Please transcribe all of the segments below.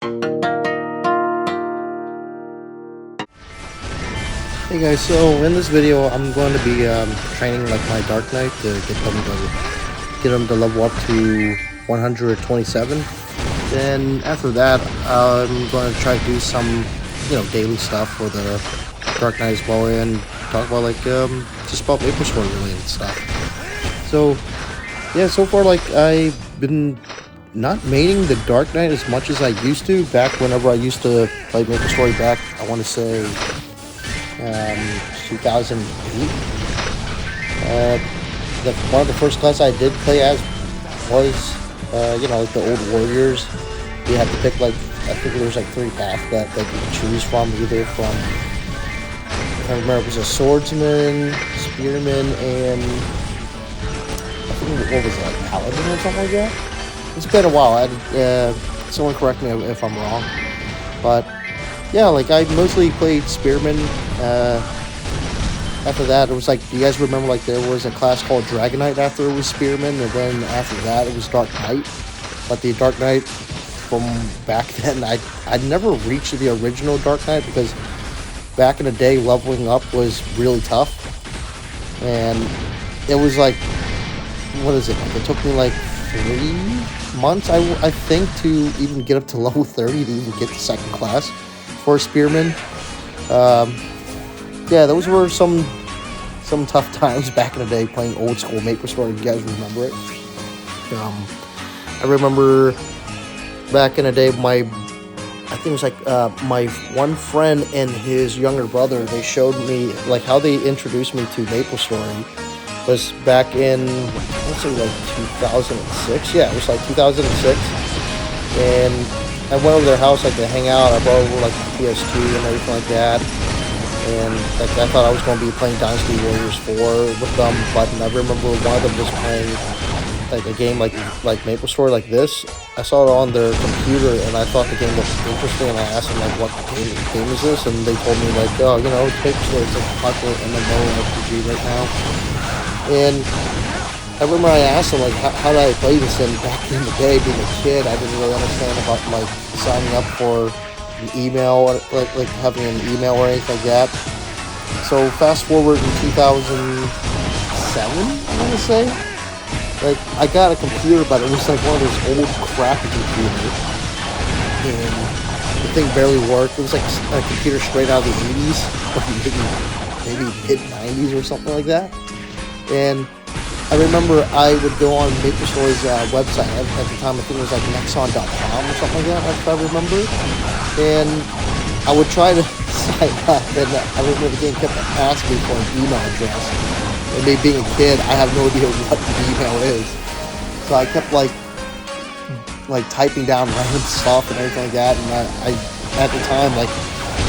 Hey guys, so in this video I'm going to be training like my Dark Knight to get them to level up to 127. Then after that, I'm going to try to do some daily stuff for the Dark Knight as well, and talk about just about MapleStory related stuff. So yeah, so far I've been not maining the Dark Knight as much as I used to back whenever I used to play MapleStory back. I want to say 2008. One of the first classes I did play as was, like the old warriors. You had to pick I think there was 3 paths that you could choose from, either from, if I remember, it was a swordsman, spearman, and I think what was it, paladin or something like that. It's been a while. Someone correct me if I'm wrong, but yeah, I mostly played spearman. After that, it was do you guys remember there was a class called Dragon Knight after it was spearman, and then after that it was Dark Knight. But the Dark Knight from back then, I'd never reached the original Dark Knight because back in the day leveling up was really tough, and it was what is it? It took me 3 months, I think, to even get up to level 30 to even get the second class for spearman. Yeah, those were some tough times back in the day playing old school MapleStory. If you guys remember it, I remember back in the day, I think it was my one friend and his younger brother. They showed me how they introduced me to MapleStory was back in, let's say 2006. Yeah, it was 2006, and I went over their house to hang out. I brought over the PS2 and everything like that. And I thought I was going to be playing Dynasty Warriors 4 with them, but I remember one of them was playing a game like MapleStory like this. I saw it on their computer, and I thought the game looked interesting, and I asked them what game is this, and they told me oh, it's MapleStory, it's a popular MMORPG right now. And I remember I asked them how did I play this, and back in the day, being a kid, I didn't really understand about signing up for an email, having an email or anything like that. So fast forward in 2007, I want to say, I got a computer, but it was one of those old crappy computers, and the thing barely worked. It was a computer straight out of the 80s, or maybe mid 90s or something like that. And I remember I would go on MapleStory's website at the time. I think it was Nexon.com or something like that, if I remember. And I would try to sign up, and I remember the game kept asking me for an email address. And me being a kid, I have no idea what the email is. So I kept typing down random stuff and everything like that. And I at the time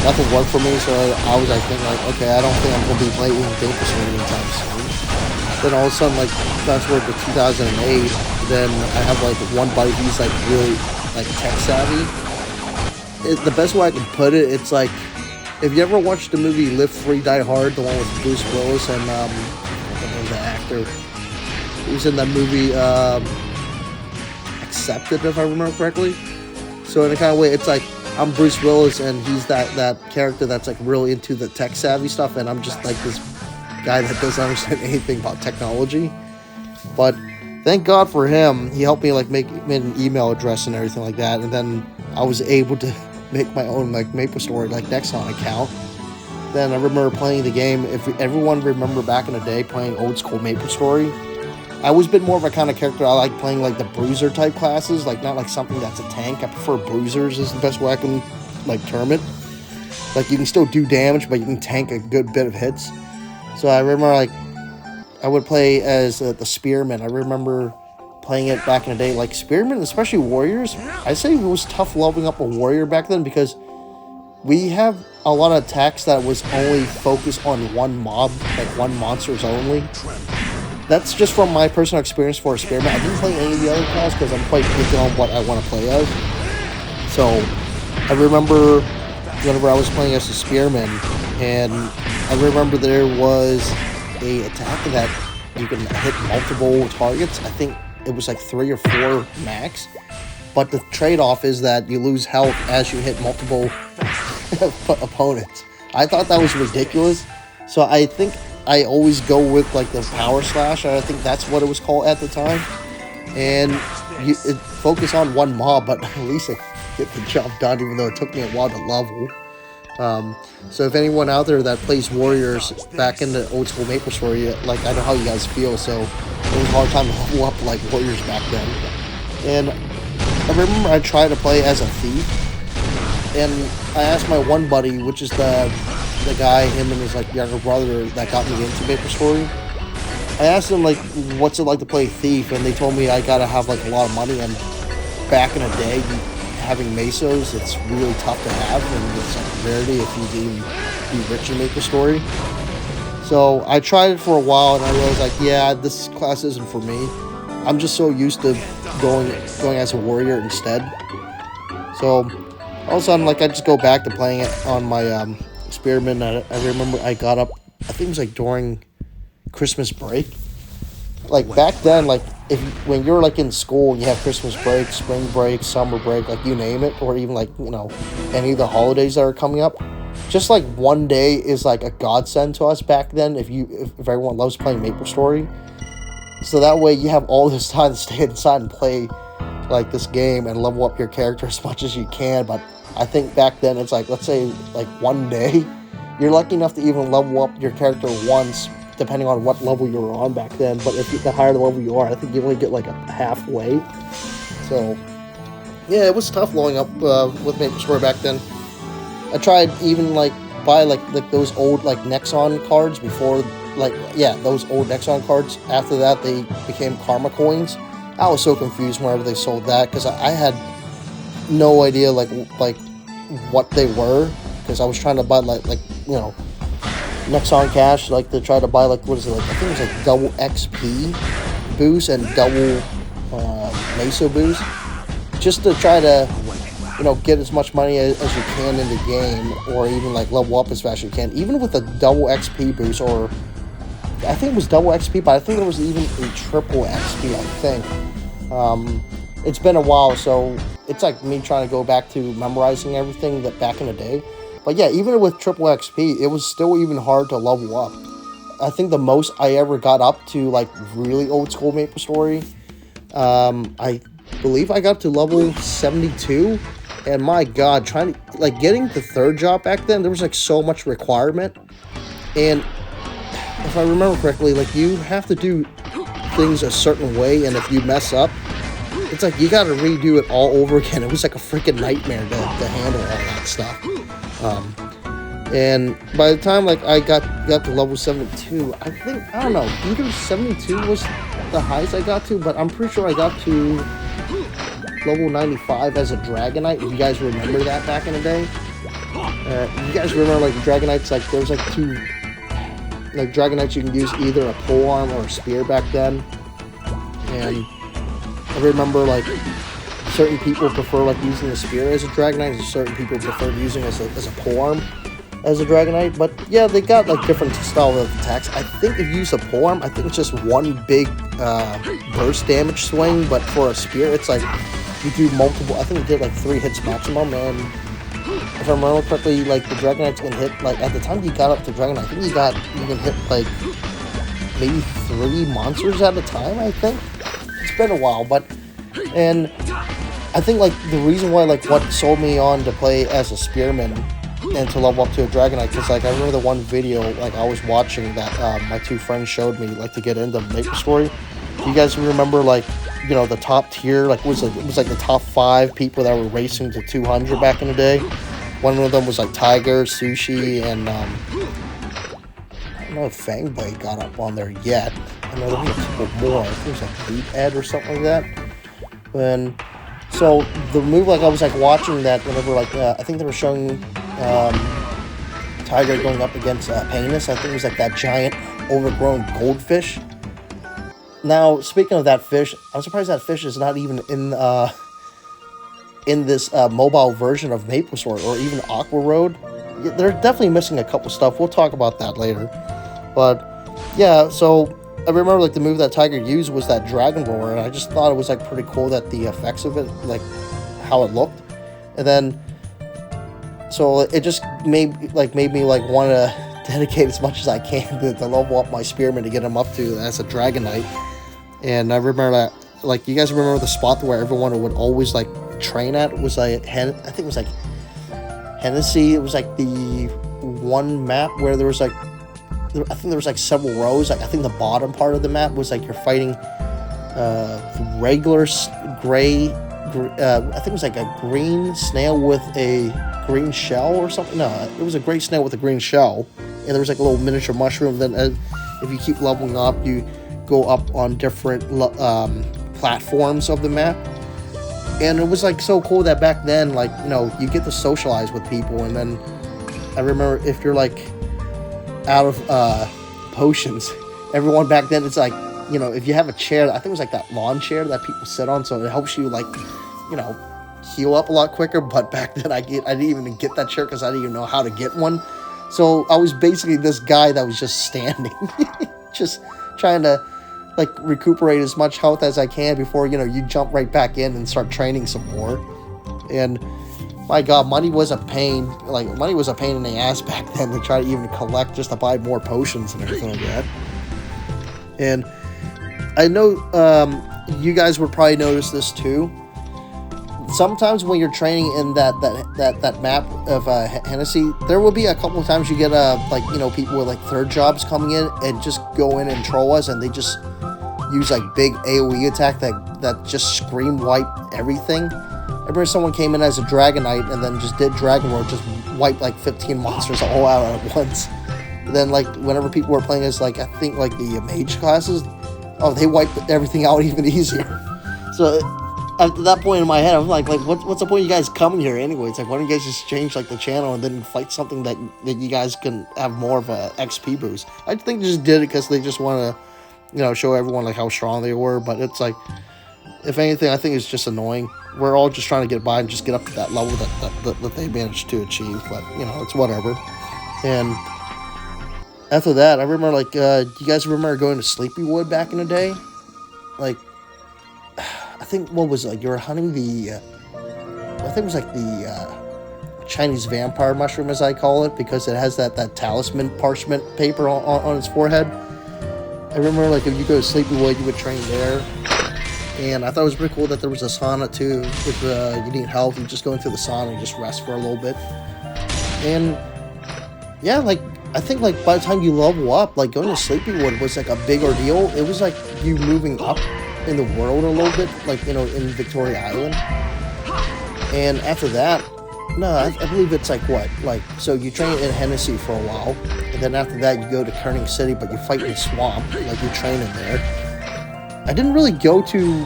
nothing worked for me, so I was thinking okay, I don't think I'm gonna be playing MapleStory anytime soon. Then all of a sudden, fast forward to 2008, then I have one buddy who's really tech savvy. The best way I can put it, it's if you ever watched the movie Live Free Die Hard, the one with Bruce Willis and I don't know the actor who was in that movie, Accepted, if I remember correctly. So in a kind of way, it's I'm Bruce Willis, and he's that character that's really into the tech savvy stuff, and I'm just this guy that doesn't understand anything about technology. But thank God for him, he helped me make an email address and everything like that, and then I was able to make my own MapleStory Nexon account. Then I remember playing the game. If everyone remember back in the day playing old school MapleStory, I always been more of a kind of character. I like playing the bruiser type classes, not something that's a tank. I prefer bruisers is the best way I can term it. You can still do damage, but you can tank a good bit of hits. So I remember I would play as the spearman. I remember playing it back in the day, spearmen, especially warriors. I say it was tough leveling up a warrior back then because we have a lot of attacks that was only focused on one mob, one monsters only. That's just from my personal experience for a spearman. I didn't play any of the other class because I'm quite picky on what I want to play as. So I remember whenever I was playing as a spearman, and I remember there was a attack that you can hit multiple targets. I think it was 3 or 4 max. but the trade-off is that you lose health as you hit multiple opponents. I thought that was ridiculous, so I think I always go with like the power slash. I think that's what it was called at the time, and focus on one mob, but at least I get the job done, even though it took me a while to level. So if anyone out there that plays Warriors back in the old school MapleStory, like, I know how you guys feel, so it was a hard time to level up like Warriors back then. And I remember I tried to play as a thief, and I asked my one buddy, which is the guy, him and his like younger brother that got me into MapleStory. I asked them like, what's it like to play thief, and they told me I gotta have like a lot of money, and back in the day, having mesos, it's really tough to have, and it's like a rarity if you can be rich and MapleStory. So I tried it for a while, and I realized like, yeah, this class isn't for me. I'm just so used to going as a warrior instead. So all of a sudden, like, I just go back to playing it on my Spearman. I remember I got up, I think it was like during Christmas break. Like back then, like when you're like in school and you have Christmas break, spring break, summer break, like you name it, or even like, you know, any of the holidays that are coming up, just like one day is like a godsend to us back then. If everyone loves playing MapleStory, so that way you have all this time to stay inside and play like this game and level up your character as much as you can. But I think back then it's like, let's say like one day, you're lucky enough to even level up your character once, depending on what level you were on back then. But the higher the level you are, I think you only get like a halfway. So yeah, it was tough blowing up with MapleStory back then. I tried even like buy like those old like Nexon cards before, like, yeah, those old Nexon cards. After that, they became Karma coins. I was so confused whenever they sold that, because I had no idea like what they were, because I was trying to buy like you know, Nexon Cash, like to try to buy like, what is it, like, I think it was like double XP boost and double Meso boost, just to try to, you know, get as much money as you can in the game, or even like level up as fast as you can. Even with a double XP boost, or I think it was double XP, but I think there was even a triple XP, I think. It's been a while, so it's like me trying to go back to memorizing everything that back in the day. But yeah, even with triple XP, it was still even hard to level up. I think the most I ever got up to, like, really old school MapleStory, I believe I got to level 72. And my god, trying to, like, getting the third job back then, there was like so much requirement. And if I remember correctly, like, you have to do things a certain way, and if you mess up, it's like you gotta redo it all over again. It was like a freaking nightmare to handle all that stuff. And by the time like I got to level 72, I think, I don't know, either 72 was the highest I got to, but I'm pretty sure I got to level 95 as a Dragonite, if you guys remember that back in the day. You guys remember like Dragonites, like there was like two like Dragonites you can use, either a polearm or a spear back then. And I remember like certain people prefer like using a spear as a Dragonite, and certain people prefer using as a polearm as a Dragonite. But yeah, they got like different style of attacks. I think if you use a polearm, I think it's just one big burst damage swing, but for a spear, it's like you do multiple. I think it did like 3 hits maximum, and if I remember correctly, like the Dragonites can hit, like at the time you got up to Dragonite, I think you can hit like maybe 3 monsters at a time, I think. It's been a while, but, and I think like the reason why, like what sold me on to play as a spearman and to level up to a Dragonite, because like I remember the one video like I was watching that my 2 friends showed me, like to get into MapleStory. You guys remember, like, you know, the top tier, like it was like the top 5 people that were racing to 200 back in the day. One of them was like Tiger, Sushi, and I don't know if Fangblade got up on there yet. I know there was a couple more. I think it was like Beat Ed or something like that. And so the move, like I was like watching that whenever like I think they were showing Tiger going up against Penis. I think it was like that giant overgrown goldfish. Now, speaking of that fish, I'm surprised that fish is not even in this mobile version of MapleStory, or even Aqua Road. They're definitely missing a couple stuff. We'll talk about that later. But yeah, so I remember like the move that Tiger used was that Dragon Roar, and I just thought it was like pretty cool that the effects of it, like how it looked. And then, so it just made me like want to dedicate as much as I can to level up my spearman to get him up to as a Dragon Knight. And I remember that, like, you guys remember the spot where everyone would always like train at? It was like, I think it was like Hennessy. It was like the one map where there was like, I think there was like several rows. Like, I think the bottom part of the map was like you're fighting regular gray. I think it was like a green snail with a green shell or something. No, it was a gray snail with a green shell, and there was like a little miniature mushroom. Then if you keep leveling up, you go up on different platforms of the map. And it was like so cool that back then, like, you know, you get to socialize with people. And then I remember if you're like out of potions, everyone back then, it's like, you know, if you have a chair, I think it was like that lawn chair that people sit on, so it helps you, like, you know, heal up a lot quicker. But back then I didn't even get that chair because I didn't even know how to get one. So I was basically this guy that was just standing, just trying to like recuperate as much health as I can before, you know, you jump right back in and start training some more. And my God, money was a pain. Like, money was a pain in the ass back then to try to even collect just to buy more potions and everything like that. And I know you guys would probably notice this too. Sometimes when you're training in that map of Hennessy, there will be a couple of times you get like, you know, people with like third jobs coming in and just go in and troll us, and they just use like big AoE attack that just scream wipe everything. I remember someone came in as a Dragon Knight and then just did Dragon Roar, just wiped like 15 monsters all out at once. And then like whenever people were playing as like, I think like the mage classes, oh, they wiped everything out even easier. So at that point in my head, I'm like what's the point of you guys coming here anyway? It's like, why don't you guys just change like the channel and then fight something that you guys can have more of a XP boost? I think they just did it because they just want to, you know, show everyone like how strong they were. But it's like, if anything, I think it's just annoying. We're all just trying to get by and just get up to that level that they managed to achieve. But, you know, it's whatever. And after that, I remember, like, you guys remember going to Sleepywood back in the day? Like, I think, what was it? Like, you were hunting the, I think it was like the Chinese vampire mushroom, as I call it, because it has that talisman parchment paper on its forehead. I remember, like, if you go to Sleepywood, you would train there. And I thought it was pretty cool that there was a sauna, too. If you need help, you just go into the sauna and just rest for a little bit. And, yeah, like, I think, like, by the time you level up, like, going to Sleepywood was, like, a big ordeal. It was, like, you moving up in the world a little bit, like, you know, in Victoria Island. And after that, no, I believe it's, like, what? Like, so you train in Hennessy for a while. And then after that, you go to Kerning City, but you fight in the swamp. Like, you train in there. I didn't really go to,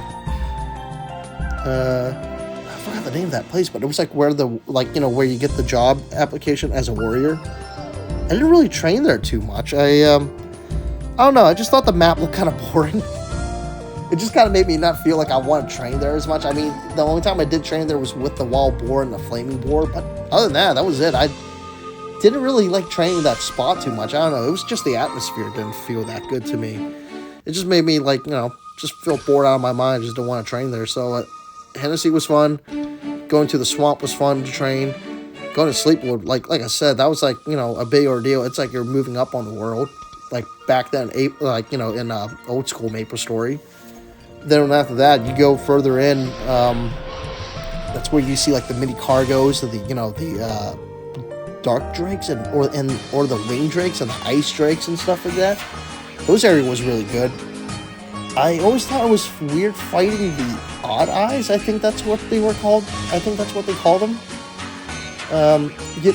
I forgot the name of that place, but it was like where where you get the job application as a warrior. I didn't really train there too much. I don't know, I just thought the map looked kind of boring. It just kind of made me not feel like I want to train there as much. I mean, the only time I did train there was with the wild boar and the flaming boar, but other than that was it. I didn't really like training that spot too much. I don't know, it was just the atmosphere didn't feel that good to me. It just made me, like, you know, just feel bored out of my mind. Just don't want to train there. So Hennessy was fun. Going to the swamp was fun to train. Going to Sleepwood, like I said, that was like, you know, a big ordeal. It's like you're moving up on the world. Like back then, like, you know, in old school MapleStory. Then after that, you go further in. That's where you see like the mini cargoes, the dark drakes or the wing drakes and the ice drakes and stuff like that. Those areas was really good. I always thought it was weird fighting the odd eyes. I think that's what they were called. I think that's what they called them.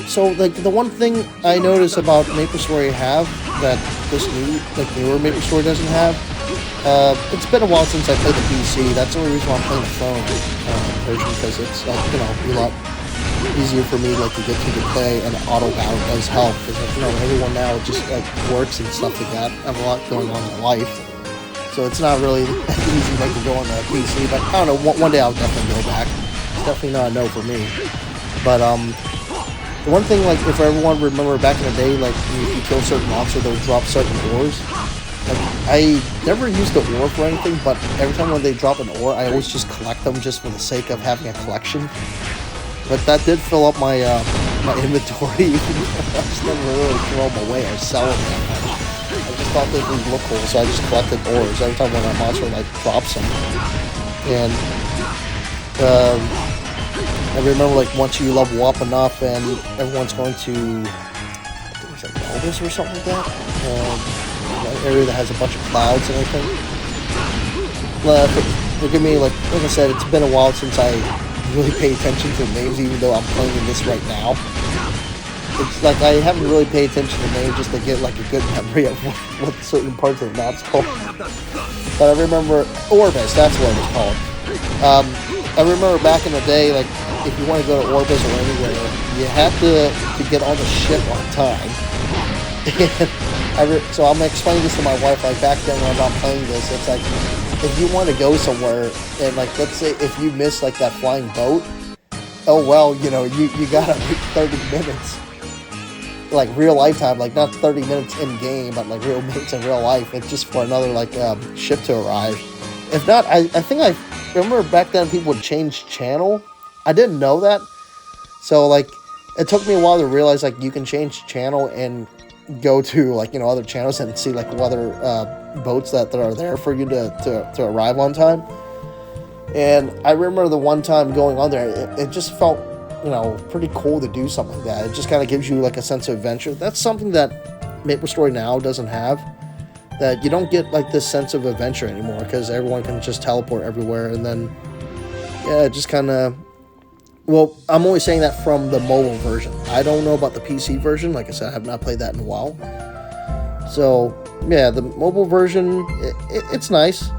So like the one thing I noticed about MapleStory have that this newer MapleStory doesn't have. It's been a while since I played the PC. That's the only reason why I'm playing the phone version, because it's like, you know, a lot easier for me like to get to the play, and auto battle does help because, like, you know, everyone now just like works and stuff like that. I have a lot going on in life. So it's not really easy like to go on the PC, but I don't know, one day I'll definitely go back. It's definitely not a no for me. But the one thing, like, if everyone remember back in the day, like if you kill certain monsters, they'll drop certain ores. Like, I never used the ore for anything, but every time when they drop an ore, I always just collect them just for the sake of having a collection. But that did fill up my my inventory. I just never really throw them away or sell them. I just thought they would look cool, so I just collected ores every time when a monster like drops them. And I remember like once you level up enough and everyone's going to, I think it's like Elvis or something like that. An area that has a bunch of clouds and everything. Forgive me, like I said, it's been a while since I really pay attention to names, even though I'm playing this right now. It's like I haven't really paid attention to names just to get like a good memory of what certain parts of the map's called. But I remember Orbis, that's what it was called. I remember back in the day, like if you want to go to Orbis or anywhere, you had to get on the ship on time. So I'm explaining this to my wife. Like back then when I'm playing this, it's like, if you want to go somewhere, and like let's say if you miss like that flying boat, oh well, you know, you gotta wait 30 minutes. Like real life time, like not 30 minutes in game, but like real minutes in real life. It's just for another like ship to arrive. If not, I think I remember back then people would change channel. I didn't know that. So like it took me a while to realize like you can change channel and go to like, you know, other channels and see like other boats that are there for you to arrive on time. And I remember the one time going on there, it just felt, you know, pretty cool to do something like that. It just kind of gives you like a sense of adventure. That's something that MapleStory now doesn't have. That you don't get like this sense of adventure anymore because everyone can just teleport everywhere. And then yeah, it just kind of, well, I'm only saying that from the mobile version. I don't know about the PC version. Like I said, I have not played that in a while. So yeah, the mobile version, it's nice.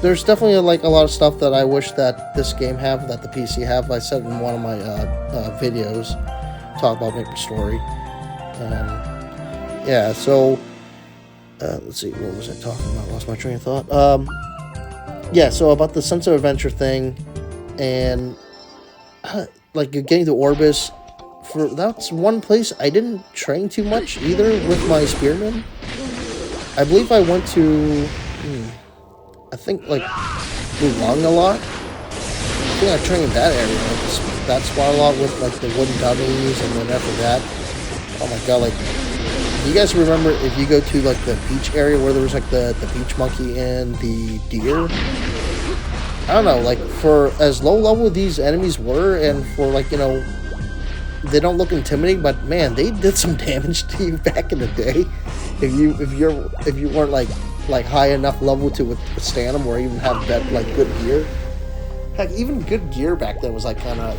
There's definitely like a lot of stuff that I wish that this game have, that the PC have. I said in one of my videos, talk about MapleStory. Yeah, so let's see, what was I talking about? Lost my train of thought. Yeah, so about the sense of adventure thing, and like getting to Orbis. That's one place I didn't train too much either with my spearmen. I believe I went to, I think like Lulong a lot. I think I trained that area, like that spot a lot with like the wooden dummies, and then after that, oh my god, like, do you guys remember if you go to like the beach area where there was like the beach monkey and the deer? I don't know, like for as low level these enemies were, and for like, you know, they don't look intimidating, but man, they did some damage to you back in the day. If you weren't like high enough level to withstand them, or even have that like good gear. Heck, even good gear back then was like kind of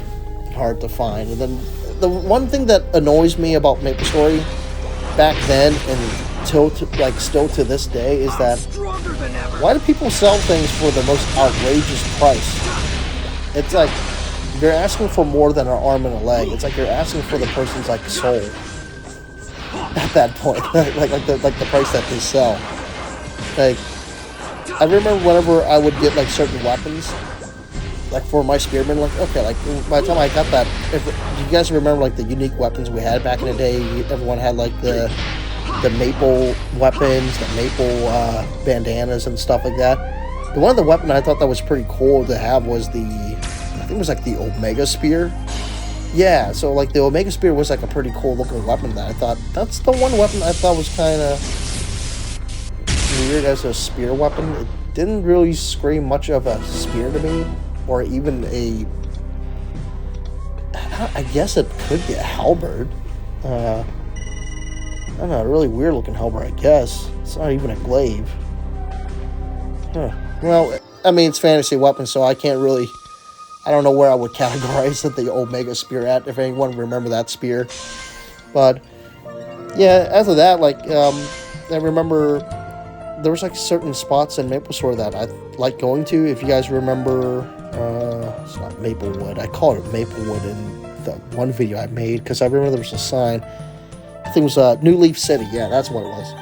hard to find. And then the one thing that annoys me about MapleStory back then and still to this day is that why do people sell things for the most outrageous price? It's like you're asking for more than an arm and a leg. It's like you're asking for the person's like soul at that point. like the price that they sell. Like I remember whenever I would get like certain weapons, like for my spearmen, like okay, like by the time I got that, if you guys remember like the unique weapons we had back in the day, everyone had like the maple weapons, the maple bandanas and stuff like that. The one of the weapon I thought that was pretty cool to have was I think it was like the Omega Spear. Yeah, so like the Omega Spear was like a pretty cool looking weapon that I thought, that's the one weapon I thought was kind of weird as a spear weapon. It didn't really scream much of a spear to me, or even I guess it could be a halberd. I don't know, a really weird looking halberd, I guess. It's not even a glaive. Huh. Well, I mean, it's fantasy weapons, so I can't really, I don't know where I would categorize the Omega Spear at, if anyone remember that spear. But yeah, after that, like I remember there was like certain spots in MapleStory that I like going to. If you guys remember, it's not Maplewood. I call it Maplewood in the one video I made because I remember there was a sign. I think it was New Leaf City. Yeah, that's what it was.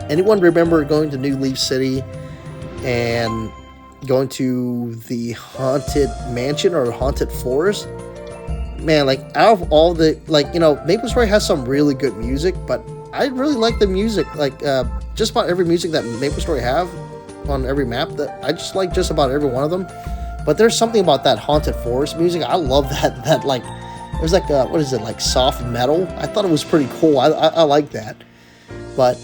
Anyone remember going to New Leaf City and going to the Haunted Mansion or Haunted Forest? Man, like out of all the, like, you know, MapleStory has some really good music, but I really like the music. Like just about every music that MapleStory have on every map, that I just like just about every one of them. But there's something about that haunted forest music. I love that like it was like what is it, like soft metal? I thought it was pretty cool. I like that. But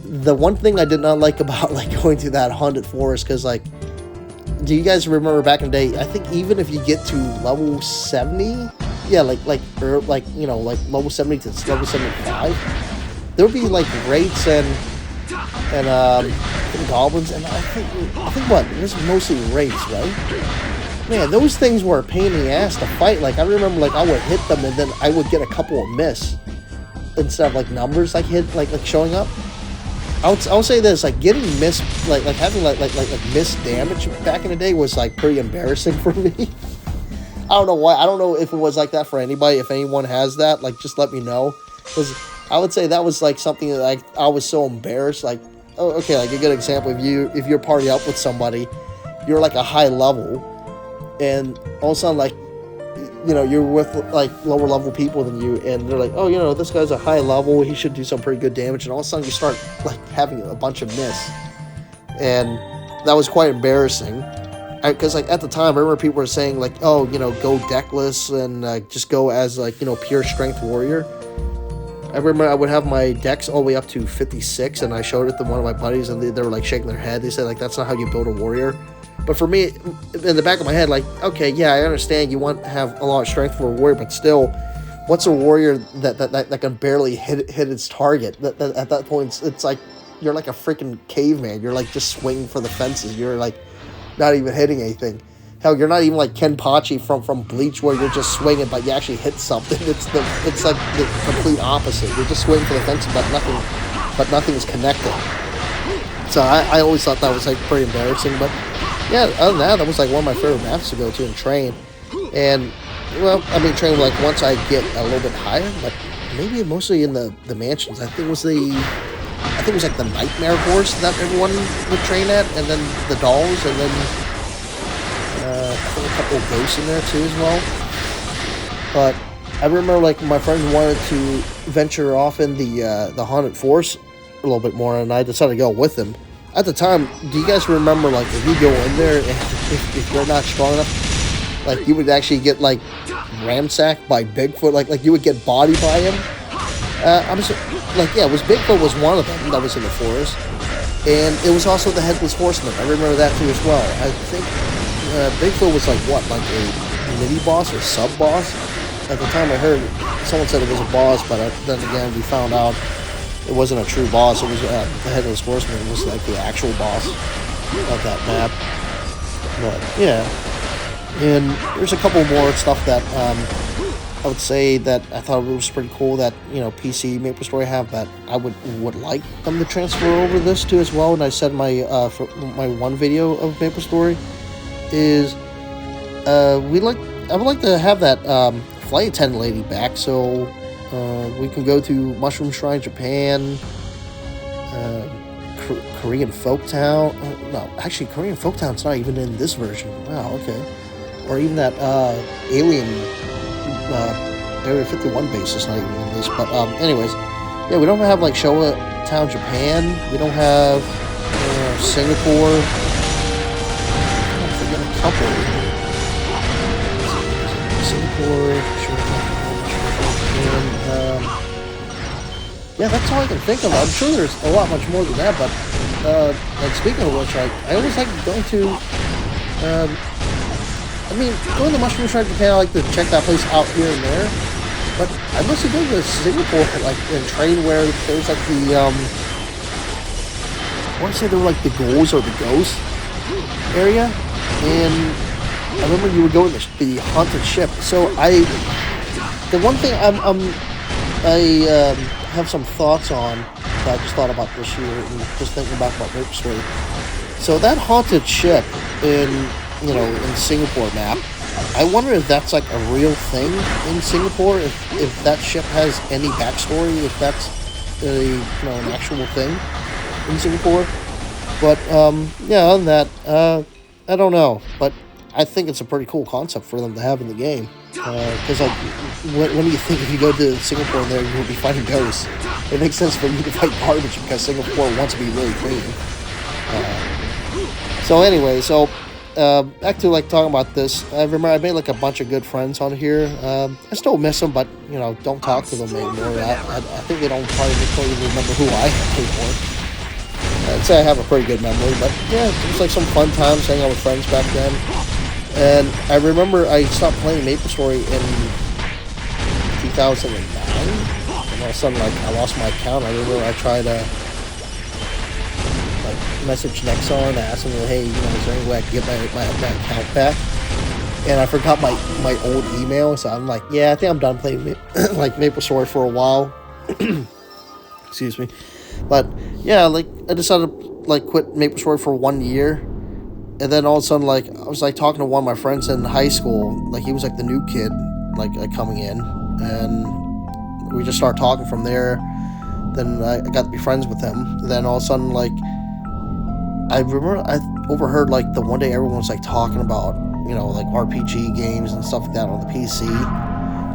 the one thing I did not like about like going to that haunted forest, because like, do you guys remember back in the day? I think even if you get to level 70, yeah, like you know, like level 70 to level 75, there would be like wraiths and goblins, and I think what, this is mostly wraiths, right? Man, those things were a pain in the ass to fight. Like I remember, like I would hit them and then I would get a couple of miss instead of like numbers like hit like showing up. I'll say this, like getting missed, like having like missed damage back in the day was like pretty embarrassing for me. I don't know why. I don't know if it was like that for anybody. If anyone has that, like just let me know, because I would say that was like something that like I was so embarrassed. Like, oh, okay, like a good example, if you're party up with somebody, you're like a high level, and all of a sudden like, you know, you're with like lower level people than you, and they're like, oh, you know, this guy's a high level, he should do some pretty good damage, and all of a sudden you start like having a bunch of miss, and that was quite embarrassing. Because like at the time, I remember people were saying like, oh, you know, go deckless and just go as like, you know, pure strength warrior. I remember I would have my dex all the way up to 56, and I showed it to one of my buddies, and they were like shaking their head. They said like, that's not how you build a warrior. But for me, in the back of my head, like, okay, yeah, I understand you want to have a lot of strength for a warrior, but still, what's a warrior that can barely hit its target? At that point, it's like you're like a freaking caveman. You're like just swinging for the fences. You're like not even hitting anything. Hell, you're not even like Ken Pachi from Bleach, where you're just swinging but you actually hit something. It's like the complete opposite. You're just swinging for the fences, but nothing is connected. So I always thought that was like pretty embarrassing. But yeah, other than that was like one of my favorite maps to go to and train. And well, I mean, train like once I get a little bit higher, but maybe mostly in the mansions. I think it was like the nightmare horse that everyone would train at, and then the dolls, and then I think a couple of ghosts in there too as well. But I remember like my friends wanted to venture off in the haunted forest a little bit more, and I decided to go with them. At the time, do you guys remember like if you go in there and if you're not strong enough, like you would actually get like ramsacked by Bigfoot, like you would get bodied by him? I'm just like, yeah, it was Bigfoot was one of them that was in the forest, and it was also the Headless Horseman. I remember that too as well. I think Bigfoot was like what, like a mini boss or sub boss? At the time, I heard someone said it was a boss, but then again, we found out it wasn't a true boss. It was the Headless Horseman. It was like the actual boss of that map. But yeah, and there's a couple more stuff that I would say that I thought it was pretty cool that, you know, PC MapleStory have that I would like them to transfer over this to as well. And I said my for my one video of MapleStory is I would like to have that flight attendant lady back, so we can go to Mushroom Shrine, Japan, Korean Folktown. No, actually, Korean Folktown's not even in this version. Wow, okay. Or even that Alien Area 51 base is not even in this. But anyways, yeah, we don't have like Showa Town, Japan. We don't have Singapore. I'm forgetting a couple. Singapore. Yeah, that's all I can think of. I'm sure there's a lot much more than that, but and speaking of which, I always like going to I mean, going to Mushroom Shrine, Japan, I like to check that place out here and there, but I mostly go to Singapore, like, and train where there's like the I want to say they were like the ghouls or the ghosts area, and I remember you would go in the haunted ship. So the one thing I have some thoughts on that I just thought about this year and just thinking about MapleStory. So that haunted ship in Singapore map, I wonder if that's like a real thing in Singapore, if that ship has any backstory, if that's an actual thing in Singapore. But yeah, other than that, I don't know. But I think it's a pretty cool concept for them to have in the game. Because like, when do you think if you go to Singapore and there you will be fighting ghosts? It makes sense for you to fight garbage because Singapore wants to be really clean. So anyway, back to like talking about this. I remember I made like a bunch of good friends on here. I still miss them, but you know, don't talk to them anymore. I think they don't probably even remember who I am anymore. I'd say I have a pretty good memory, but yeah, it was like some fun times hanging out with friends back then. And I remember I stopped playing MapleStory in 2009, and all of a sudden, like, I lost my account. I remember I tried to like message Nexon and ask them, hey, you know, is there any way I can get my account back? And I forgot my old email, so I'm like, yeah, I think I'm done playing like MapleStory for a while. Excuse me. But yeah, like I decided to like quit MapleStory for 1 year, and then all of a sudden, like I was like talking to one of my friends in high school. Like he was like the new kid, like coming in, and we just started talking from there. Then I got to be friends with him. And then all of a sudden, like I remember I overheard like the one day everyone was like talking about, you know, like RPG games and stuff like that on the PC.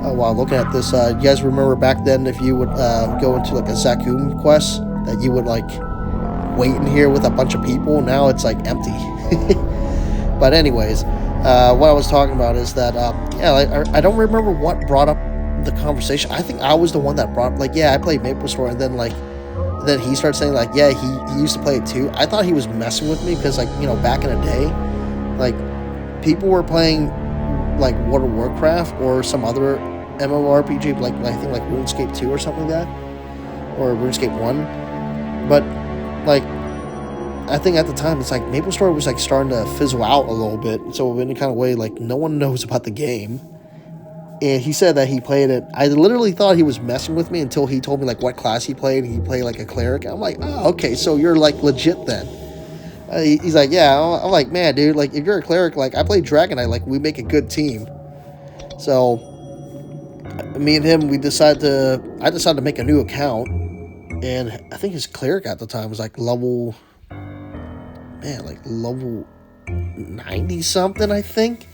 While looking at this, you guys remember back then if you would go into like a Zakum quest that you would like wait in here with a bunch of people. Now it's like empty. But anyways, what I was talking about is that yeah, like, I don't remember what brought up the conversation. I think I was the one that brought like, yeah, I played MapleStory, and then he started saying like, yeah, he used to play it too. I thought he was messing with me because like, you know, back in the day, like people were playing like World of Warcraft or some other MMORPG, like I think like RuneScape 2 or something like that, or RuneScape 1. But like I think at the time it's like MapleStory was like starting to fizzle out a little bit. So in any kind of way, like no one knows about the game. And he said that he played it. I literally thought he was messing with me until he told me like what class he played. He played like a cleric. I'm like, oh, okay, so you're like legit then. He's like, yeah. I'm like, man, dude, like if you're a cleric, like I play Dragon Knight, like we make a good team. So me and him, I decided to make a new account, and I think his cleric at the time was like level 90 something, I think.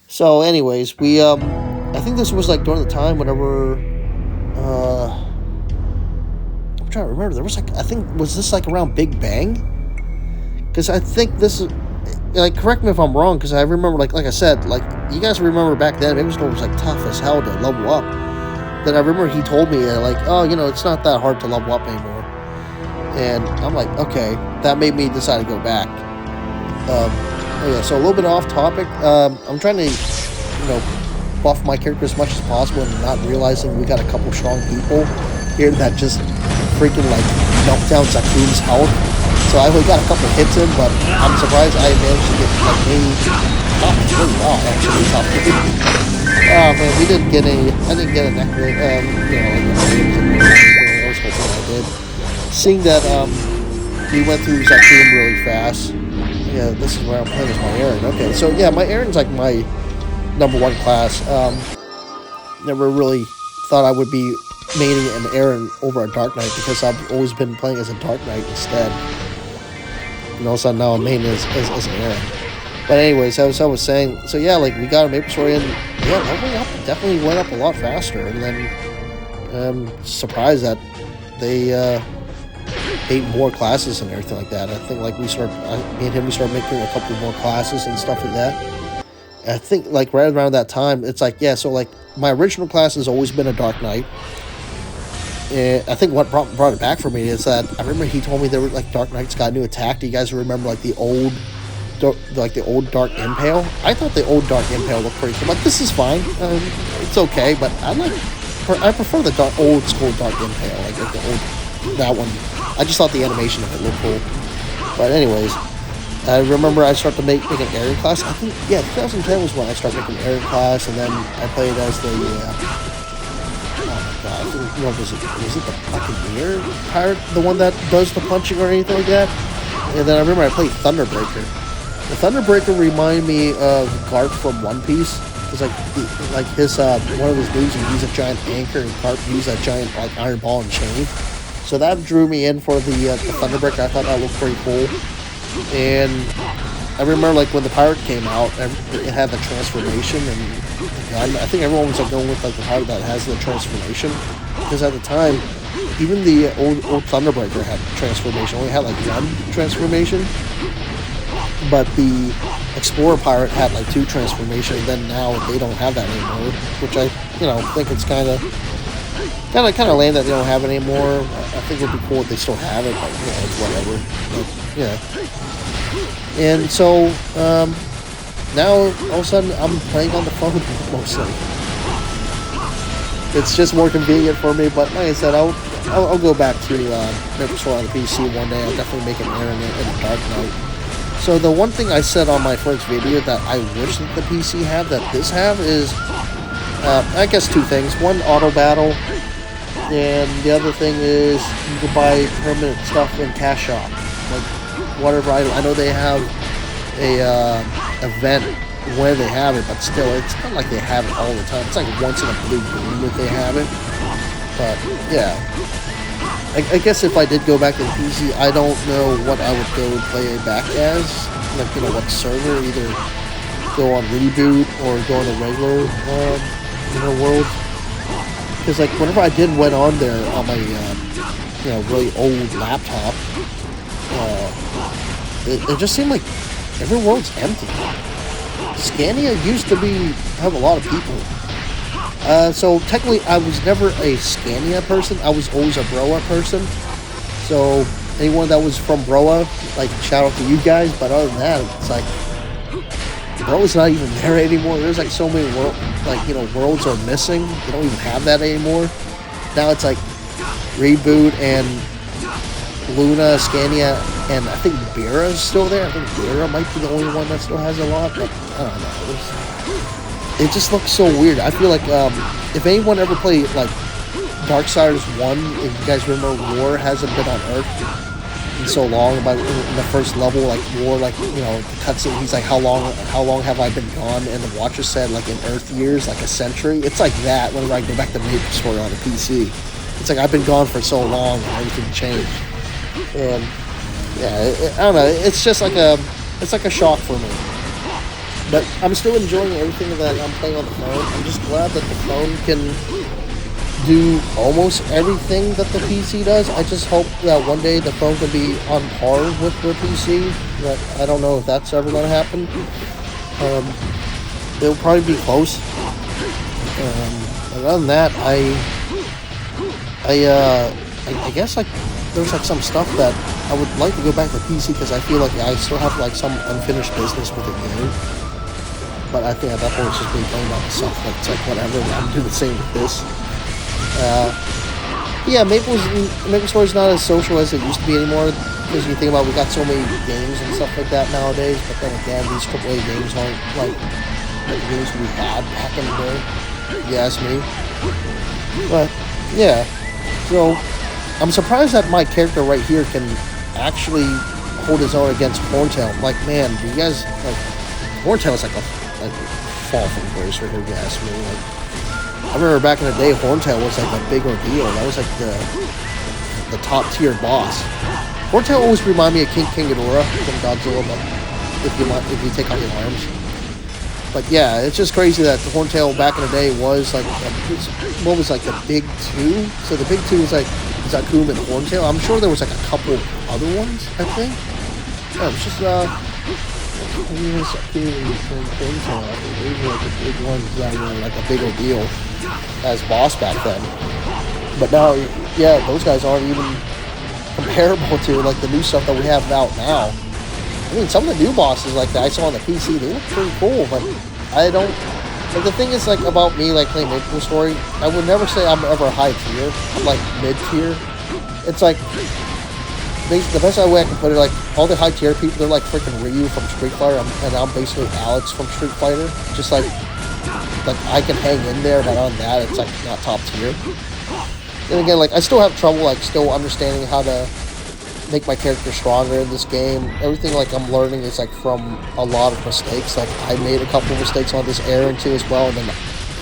So anyways, we I think this was like during the time whenever I'm trying to remember, there was like, I think, was this like around Big Bang? Because I think this is, like, correct me if I'm wrong, because I remember, like I said, like, you guys remember back then, MapleStory was, like, tough as hell to level up. Then I remember he told me, like, oh, you know, it's not that hard to level up anymore. And I'm like, okay, that made me decide to go back. Yeah, so a little bit off topic. I'm trying to, you know, buff my character as much as possible and not realizing we got a couple strong people here that just freaking, like, melt down Zaku's health. So I only got a couple hits in, but I'm surprised I managed to get like maybe top 3. Wow, actually top 3. Oh man, we didn't get any. I didn't get a necklace. You know, like I was hoping I did. Seeing that we went through Zakum really fast. Yeah, this is where I'm playing as my Aran. Okay, so yeah, my Aran's like my #1 class. Never really thought I would be maining an Aran over a Dark Knight because I've always been playing as a Dark Knight instead. And all of a sudden now I'm main as an Aran. But anyways, as I was saying, so yeah, like we got a MapleStory and yeah, leveling up definitely went up a lot faster. And then I'm surprised that they ate more classes and everything like that. I think like me and him, we started making a couple more classes and stuff like that. And I think like right around that time, it's like, yeah, so like my original class has always been a Dark Knight. And I think what brought it back for me is that I remember he told me there were like Dark Knights got a new attack. Do you guys remember like the old Dark Impale? I thought the old Dark Impale looked pretty cool, but this is fine. It's okay, but I prefer the old school Dark Impale, like the old, that one. I just thought the animation of it looked cool. But anyways, I remember I started to make an Aran class. I think, yeah, 2010 was when I started making an Aran class, and then I played as the what was it? Was it the Buccaneer pirate? The one that does the punching or anything like that? And then I remember I played Thunderbreaker. The Thunderbreaker reminded me of Garp from One Piece. It's like his one of his moves, he used a giant anchor, and Garp used that giant like iron ball and chain. So that drew me in for the Thunderbreaker. I thought that looked pretty cool. And I remember like when the pirate came out, it had the transformation and the gun. I think everyone was like going with like the pirate that has the transformation, because at the time, even the old Thunderbreaker had transformation. Only had like one transformation, but the Explorer pirate had like 2 transformation. And then now they don't have that anymore, which I think it's kind of lame that they don't have it anymore. I think it would be cool if they still have it, but it's whatever. But, and so now all of a sudden I'm playing on the phone mostly. It's just more convenient for me. But like I said, I'll go back to MapleStory on the PC one day. I'll definitely make an Aran in a Dark Knight. So the one thing I said on my first video that I wish that the PC had that this have is, I guess 2 things. One, auto battle, and the other thing is you can buy permanent stuff in Cash Shop. Like whatever, I know they have a event where they have it, but still, it's not like they have it all the time. It's like once in a blue moon that they have it. But yeah, I guess if I did go back to the PC, I don't know what I would go and play it back as. Like, what server, either go on reboot or go on the regular world. Because like whenever I went on there on my really old laptop, it just seemed like every world's empty. Scania used to have a lot of people. So technically I was never a Scania person. I was always a Broa person. So anyone that was from Broa, like, shout out to you guys. But other than that, it's like Broa's not even there anymore. There's like so many worlds are missing. They don't even have that anymore. Now it's like Reboot and Luna, Scania, and I think Bera is still there. I think Bera might be the only one that still has a lot, but I don't know. It just looks so weird. I feel like if anyone ever played like Darksiders 1, if you guys remember, War hasn't been on Earth in so long. But in the first level, like War, like the cutscene, he's like, how long have I been gone? And the Watcher said like in Earth years, like a century. It's like that whenever I go back to MapleStory on the PC. It's like I've been gone for so long and everything changed. And yeah, I don't know. It's just like a shock for me. But I'm still enjoying everything that I'm playing on the phone. I'm just glad that the phone can do almost everything that the PC does. I just hope that one day the phone can be on par with the PC. But I don't know if that's ever going to happen. It'll probably be close. But other than that, I guess like there's like some stuff that I would like to go back to PC because I feel like I still have like some unfinished business with the game. But I think at that point it's just me playing by myself. Like, it's like whatever. I'm doing the same with this. Yeah, MapleStory's not as social as it used to be anymore. Because you think about, we got so many games and stuff like that nowadays. But then again, these AAA games aren't like the games we had back in the day. If you ask me. But yeah, so I'm surprised that my character right here can actually hold his own against Horntail. Like, man, do you guys like Horntail is like fall from grace right here, if you ask me. Like, I remember back in the day, Horntail was like a big ordeal. That was like the top tier boss. Horntail always reminded me of King Ghidorah from Godzilla, but if you take out the arms. But yeah, it's just crazy that the Horntail back in the day was like what was like the big 2. So the big 2 was like Zakum and Horntail. I'm sure there was like a couple other ones. I think. Yeah, it was just Zakum and Horntail. These were like the big ones that were like a big deal as boss back then. But now, yeah, those guys aren't even comparable to like the new stuff that we have out now. I mean, some of the new bosses like that I saw on the PC, they look pretty cool, but I don't. Like, the thing is, like, about me, like, playing MapleStory, I would never say I'm ever high tier. I'm like mid tier. It's like the best way I can put it, like, all the high tier people, they're like freaking Ryu from Street Fighter, and I'm basically Alex from Street Fighter. Just like I can hang in there, but on that, it's like not top tier. Then again, like, I still have trouble, like, still understanding how to make my character stronger in this game. Everything like I'm learning is like from a lot of mistakes. Like, I made a couple of mistakes on this Aran too as well, and then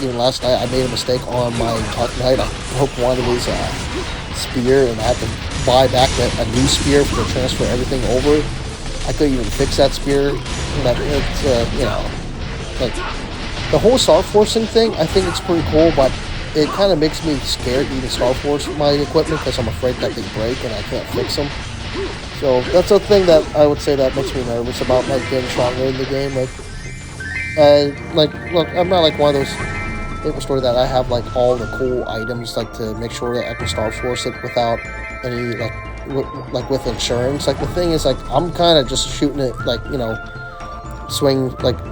even last night I made a mistake on my Dark Knight. I broke one of his spear, and I had to buy back a new spear to transfer everything over. I could even fix that spear. That it's you know, like the whole Star Forcing thing. I think it's pretty cool, but it kind of makes me scared to even Star Force my equipment because I'm afraid that they break and I can't fix them. So that's a thing that I would say that makes me nervous about like getting stronger in the game. Like look, I'm not like one of those MapleStory that I have like all the cool items like to make sure that I can Star Force it without any like with insurance. Like the thing is like I'm kind of just shooting it like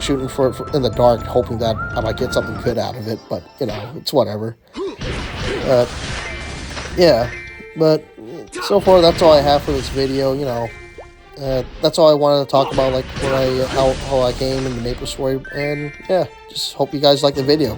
shooting for in the dark, hoping that I might get something good out of it. But it's whatever. Yeah, but so far that's all I have for this video. That's all I wanted to talk about, like how I came into MapleStory, and yeah, just hope you guys like the video.